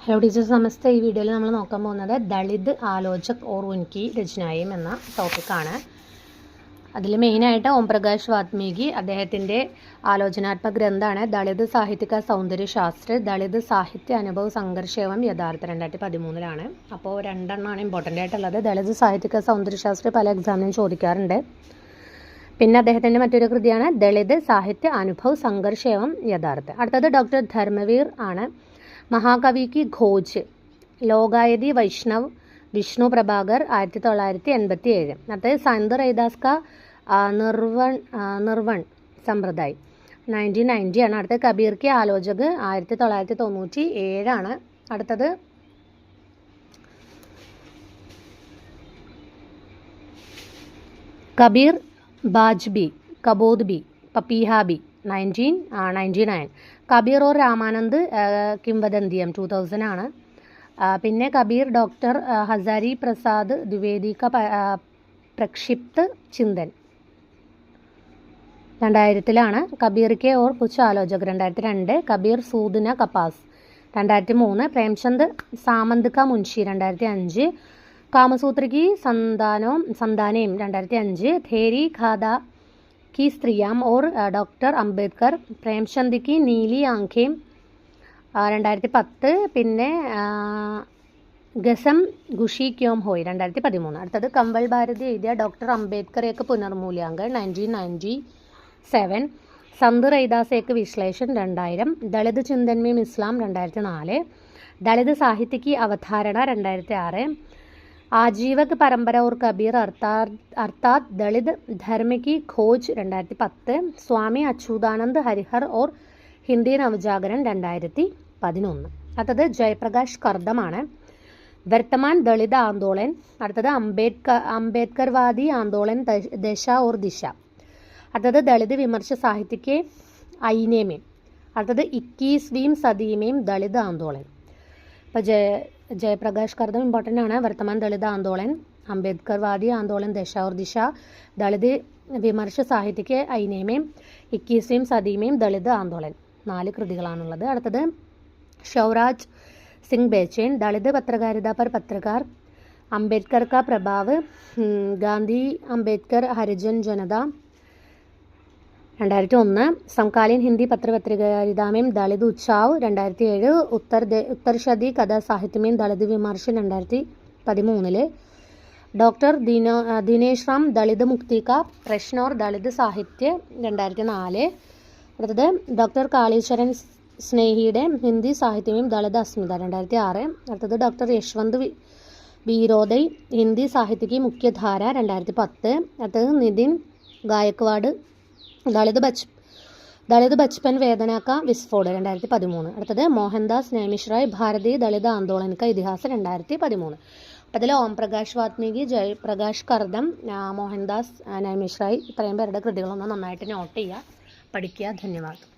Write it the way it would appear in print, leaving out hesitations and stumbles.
Hello teachers, നമസ്തേ. ഈ വീഡിയോയിൽ നമ്മൾ നോക്കാൻ പോകുന്നത് ദളിത് ആലോചക് ഓർ ഉൻകി രചനായും എന്ന ടോപ്പിക്കാണ്. അതിൽ മെയിനായിട്ട് ഓം പ്രകാശ് വാത്മീകി അദ്ദേഹത്തിൻ്റെ ആലോചനാത്മക ഗ്രന്ഥമാണ് ദളിത് സാഹിത്യ സൗന്ദര്യ ശാസ്ത്ര, ദളിത് സാഹിത്യ അനുഭവ സംഘർഷേവം യഥാർത്ഥ 2013. അപ്പോൾ രണ്ടെണ്ണമാണ് ഇമ്പോർട്ടൻ്റ് ആയിട്ടുള്ളത്. ദളിത് സാഹിത്യ സൗന്ദര്യ ശാസ്ത്ര പല എക്സാമിനും ചോദിക്കാറുണ്ട്. പിന്നെ അദ്ദേഹത്തിൻ്റെ മറ്റൊരു കൃതിയാണ് ദളിത് സാഹിത്യ അനുഭവ് സംഘർഷേവം യഥാർത്ഥ. അടുത്തത് ഡോക്ടർ ധർമ്മവീർ ആണ്. महाकवि की खोज, लोगायती वैष्णव, विष्णु प्रभाकर 1987. अतः संत रैदास का निर्वण संप्रदाय 1990 ആണ്. അടുത്ത കബീർ കി ആലോചക് 1997 ആണ്. അടുത്തത് കബീർ ബാജ്ബി, കബോദ്ബി, പപ്പീഹാബി 1999. കബീർ ഓർ രാമാനന്ദ് കിംവദന്തിയം 2000 ആണ്. പിന്നെ കബീർ ഡോക്ടർ ഹസാരി പ്രസാദ് ദ്വിവേദി ക പ്രക്ഷിപ്ത് ചിന്തൻ 2000 കബീർ കെ ഓർ കുച്ച് ആലോചക് 2002. കബീർ സൂദന കപാസ് 2003. പ്രേംചന്ദ് സാമന്ത് ക മുൻഷി 2005. കാമസൂത്ര കി സന്താനേം 2005. ധേരി ഖാദ की स्त्रियाम और डॉक्टर अम्बेडकर, प्रेमचंद की नीली आंखें 2010. പിന്നെ ഗസം ഖുഷി ക്യോം ഹോയ് 2013. അടുത്തത് കംവൽ ഭാരതി എഴുതിയ ഡോക്ടർ അംബേദ്കർ ഏക്ക് പുനർമൂല്യാങ്കൻ 1997. സന്ത് റൈദാസ് ഏക്ക് വിശ്ലേഷൻ 2000. ദളിത് ചിന്തൻ മേം ഇസ്ലാം 2004. ദളിത് സാഹിത്യ की അവധാരണ 2006. आजीवक परंपरा और कबीर अर्थात दलित धर्म की खोज 2010. स्वामी अच्युतानंद हरिहर और हिंदी नवजागरण 2011. അടുത്തത് ജയപ്രകാശ് കർദമാണ്. വർത്തമാൻ ദളിത് ആന്തോളൻ. അടുത്തത് അംബേദ്കർവാദി ആന്തോളൻ ദശ और ദിശ. അടുത്തത് ദളിത് വിമർശ സാഹിത്യ के आईने में. അടുത്തത് 21वीं सदी में दलित आंदोलन. ഇപ്പോൾ जयप्रकाश कर्दम इम्पोर्टेंट ആണ്. वर्तमान दलित आंदोलन, अम्बेडकरवादी आंदोलन दशा और दिशा, दलित विमर्श साहित्य के आईने में, 21वीं सदी में दलित आंदोलन. 4 കൃതികളാണുള്ളത്. അടുത്തത് ശൗരാജ് സിംഗ് ബേച്ചേൻ, दलित पत्रकारिता पर पत्रकार, अम्बेडकर का प्रभाव, गांधी अम्बेडकर हरिजन जनता 2001. समकालीन हिंदी पत्रकारिता में दलित उत्साव 2007. उत्तरशदी कथा साहित्य में दलित विमर्श 2013. डॉक्टर दिनेश राम, दलित मुक्ति का प्रश्न और दलित साहित्य 2004. അടുത്തത് ഡോക്ടർ കാളീചരൺ സ്നേഹിയുടെ ഹിന്ദി സാഹിത്യം ദളിത് അസ്മിത 2006. അടുത്തത് ഡോക്ടർ യശ്വന്ത് വീരോദയ്, ഹിന്ദി സാഹിത്യ की मुख्यधारा 2010. അടുത്തത് നിതിൻ ഗായക്വാഡ്, दलित बचपन वेदना का विस्फोट 2013. അടുത്തത് മോഹൻദാസ് നൈമിഷറായ്, ഭാരതീയ ദളിത് ആന്തോളൻ का ഇതിഹാസ 2013. അതിൽ ഓം പ്രകാശ് വാത്മീകി, ജയപ്രകാശ് കർദം, മോഹൻദാസ് നൈമിഷറായ് ഇത്രയും പേരുടെ കൃതികളൊന്ന് നന്നായിട്ട് നോട്ട് ചെയ്യുക, പഠിക്കുക. ധന്യവാദം.